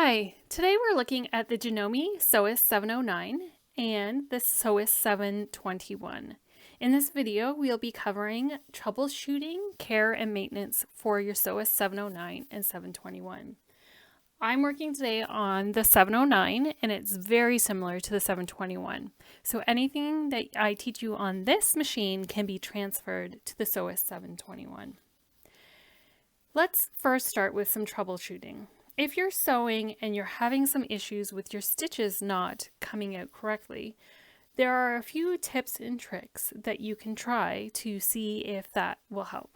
Hi, today we're looking at the Janome Sewist 709 and the Sewist 721. In this video, we'll be covering troubleshooting, care, and maintenance for your Sewist 709 and 721. I'm working today on the 709 and it's very similar to the 721. So anything that I teach you on this machine can be transferred to the Sewist 721. Let's first start with some troubleshooting. If you're sewing and you're having some issues with your stitches not coming out correctly, there are a few tips and tricks that you can try to see if that will help.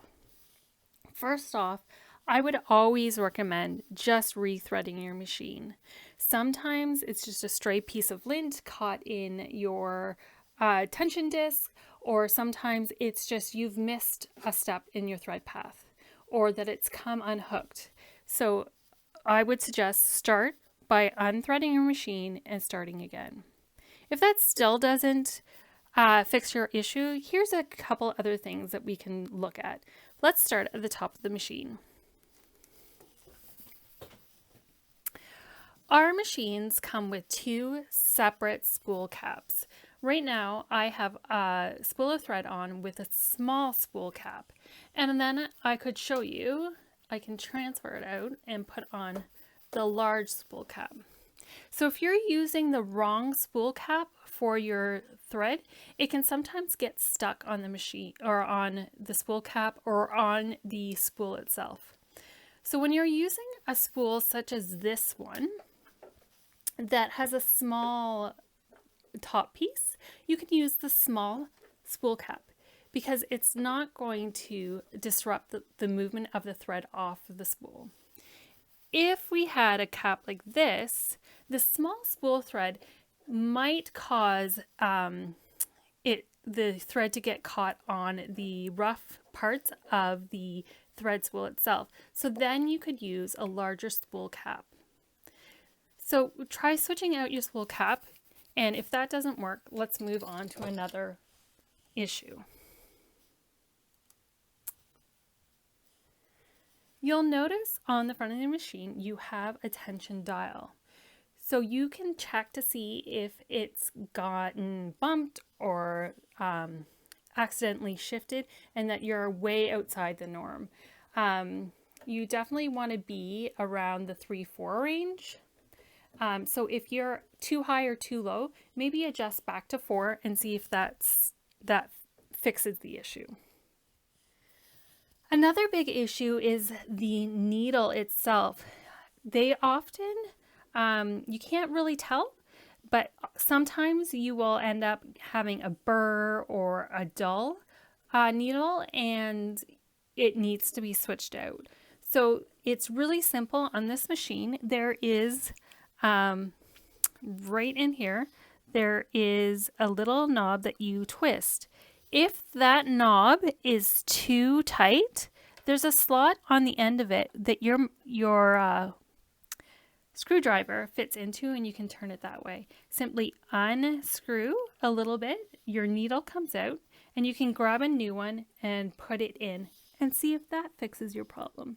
First off, I would always recommend just rethreading your machine. Sometimes it's just a stray piece of lint caught in your tension disc, or sometimes it's just you've missed a step in your thread path, or that it's come unhooked. So I would suggest start by unthreading your machine and starting again. If that still doesn't fix your issue, here's a couple other things that we can look at. Let's start at the top of the machine. Our machines come with two separate spool caps. Right now I have a spool of thread on with a small spool cap, and then I could show you, I can transfer it out and put on the large spool cap. So if you're using the wrong spool cap for your thread, it can sometimes get stuck on the machine or on the spool cap or on the spool itself. So when you're using a spool such as this one that has a small top piece, you can use the small spool cap because it's not going to disrupt the movement of the thread off of the spool. If we had a cap like this, the small spool thread might cause the thread to get caught on the rough parts of the thread spool itself. So then you could use a larger spool cap. So try switching out your spool cap, and if that doesn't work, let's move on to another issue. You'll notice on the front of the machine you have a tension dial. So you can check to see if it's gotten bumped or accidentally shifted and that you're way outside the norm. You definitely want to be around the 3-4 range. So if you're too high or too low, maybe adjust back to 4 and see if that fixes the issue. Another big issue is the needle itself. They often, you can't really tell, but sometimes you will end up having a burr or a dull needle and it needs to be switched out. So it's really simple on this machine. There is, right in here, there is a little knob that you twist. If that knob is too tight, there's a slot on the end of it that your screwdriver fits into, and you can turn it that way. Simply unscrew a little bit, your needle comes out, and you can grab a new one and put it in and see if that fixes your problem.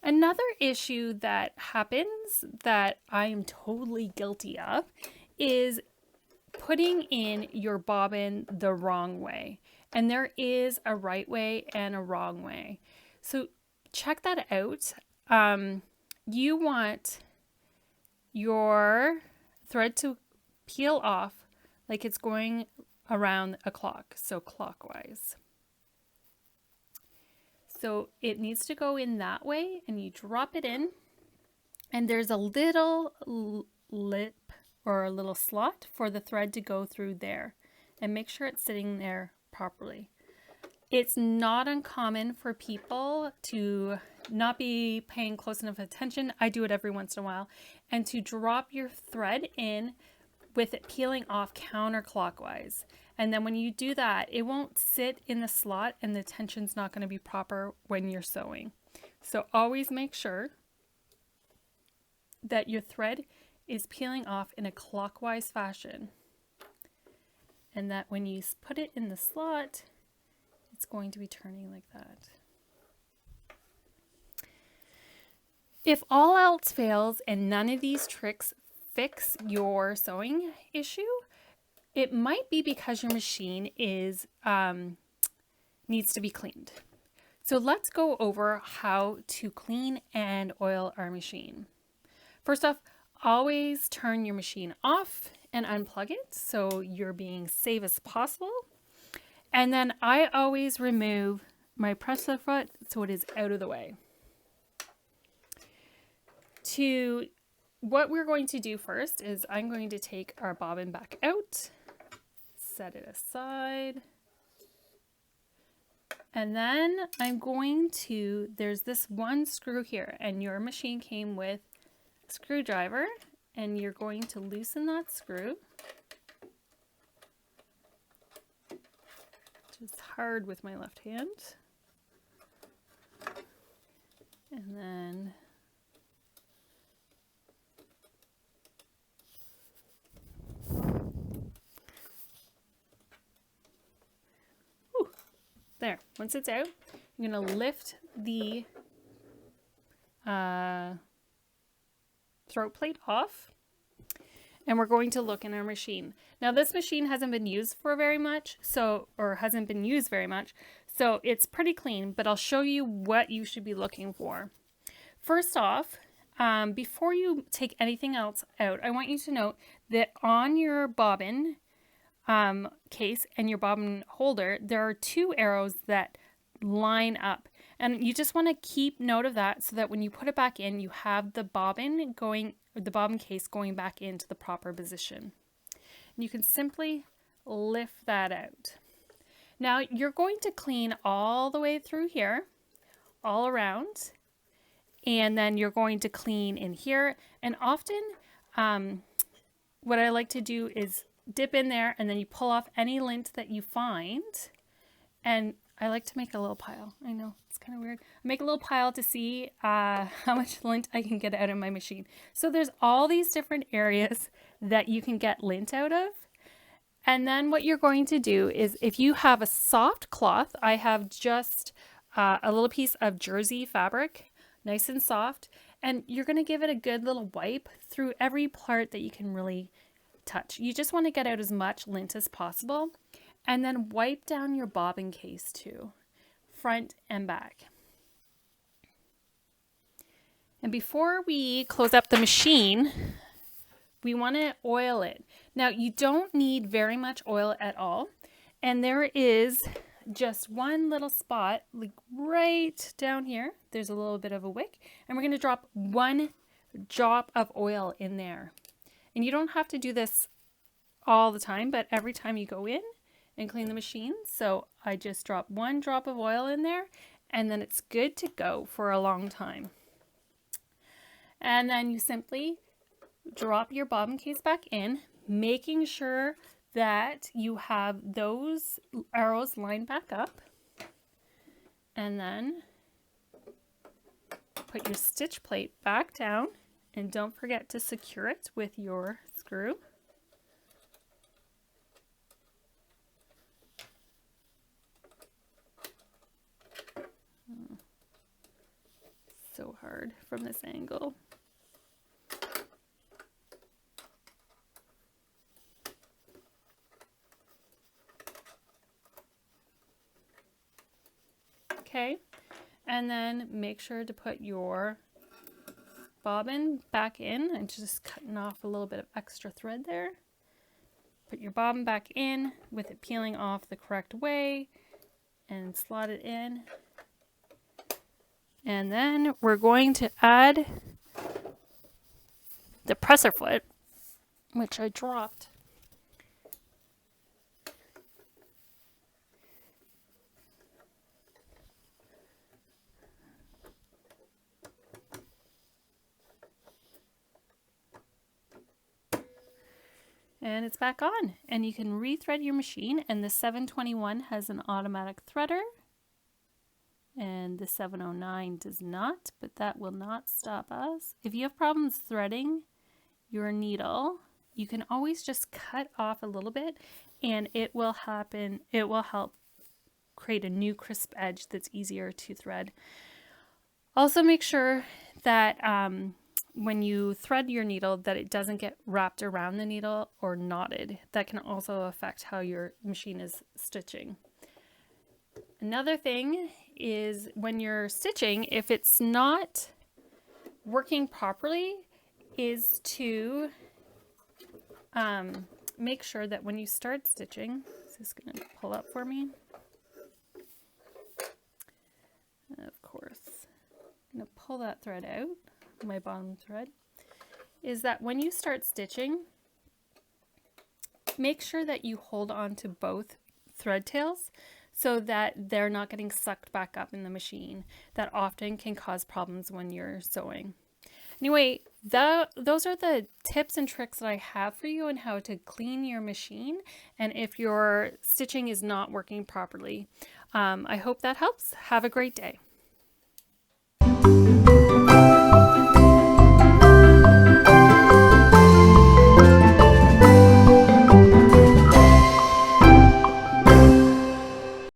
Another issue that happens that I am totally guilty of is putting in your bobbin the wrong way. And there is a right way and a wrong way. So check that out. You want your thread to peel off like it's going around a clock, so clockwise. So it needs to go in that way, and you drop it in, and there's a little lip or a little slot for the thread to go through there, and make sure it's sitting there properly. It's not uncommon for people to not be paying close enough attention. I do it every once in a while, and to drop your thread in with it peeling off counterclockwise. And then when you do that, it won't sit in the slot and the tension's not going to be proper when you're sewing. So always make sure that your thread is peeling off in a clockwise fashion, and that when you put it in the slot, it's going to be turning like that. If all else fails and none of these tricks fix your sewing issue, it might be because your machine is needs to be cleaned. So let's go over how to clean and oil our machine. First off, always turn your machine off and unplug it so you're being safe as possible. And then I always remove my presser foot so it is out of the way. What we're going to do first is I'm going to take our bobbin back out, set it aside, and then I'm going to, there's this one screw here, and your machine came with a screwdriver, and you're going to loosen that screw. Just hard with my left hand. And then there, once it's out, I'm going to lift the throat plate off, and we're going to look in our machine. Now this machine hasn't been used for very much, hasn't been used very much, so it's pretty clean, but I'll show you what you should be looking for. First off, before you take anything else out, I want you to note that on your bobbin case and your bobbin holder, there are two arrows that line up, and you just want to keep note of that so that when you put it back in, you have the bobbin case going back into the proper position. And you can simply lift that out. Now you're going to clean all the way through here, all around, and then you're going to clean in here. And often what I like to do is dip in there and then you pull off any lint that you find. And I like to make a little pile. I know it's kind of weird. I make a little pile to see how much lint I can get out of my machine. So there's all these different areas that you can get lint out of. And then what you're going to do is, if you have a soft cloth, I have just a little piece of jersey fabric, nice and soft, and you're going to give it a good little wipe through every part that you can really touch. You just want to get out as much lint as possible, and then wipe down your bobbin case too, front and back. And before we close up the machine, we want to oil it. Now you don't need very much oil at all, and there is just one little spot, like right down here. There's a little bit of a wick, and we're going to drop one drop of oil in there. And you don't have to do this all the time, but every time you go in and clean the machine. So I just drop one drop of oil in there, and then it's good to go for a long time. And then you simply drop your bobbin case back in, making sure that you have those arrows lined back up. And then put your stitch plate back down, and don't forget to secure it with your screw. So hard from this angle. Okay, and then make sure to put your bobbin back in. I'm just cutting off a little bit of extra thread there. Put your bobbin back in with it peeling off the correct way and slot it in. And then we're going to add the presser foot, which I dropped. And it's back on, and you can rethread your machine, and the 721 has an automatic threader and the 709 does not, but that will not stop us. If you have problems threading your needle, you can always just cut off a little bit and it will help create a new crisp edge that's easier to thread. Also make sure that when you thread your needle, that it doesn't get wrapped around the needle or knotted. That can also affect how your machine is stitching. Another thing is when you're stitching, if it's not working properly, is to make sure that when you start stitching, is this going to pull up for me? Of course, I'm going to pull that thread out, my bottom thread, is that when you start stitching, make sure that you hold on to both thread tails so that they're not getting sucked back up in the machine. That often can cause problems when you're sewing. Anyway, those are the tips and tricks that I have for you on how to clean your machine and if your stitching is not working properly. I hope that helps. Have a great day.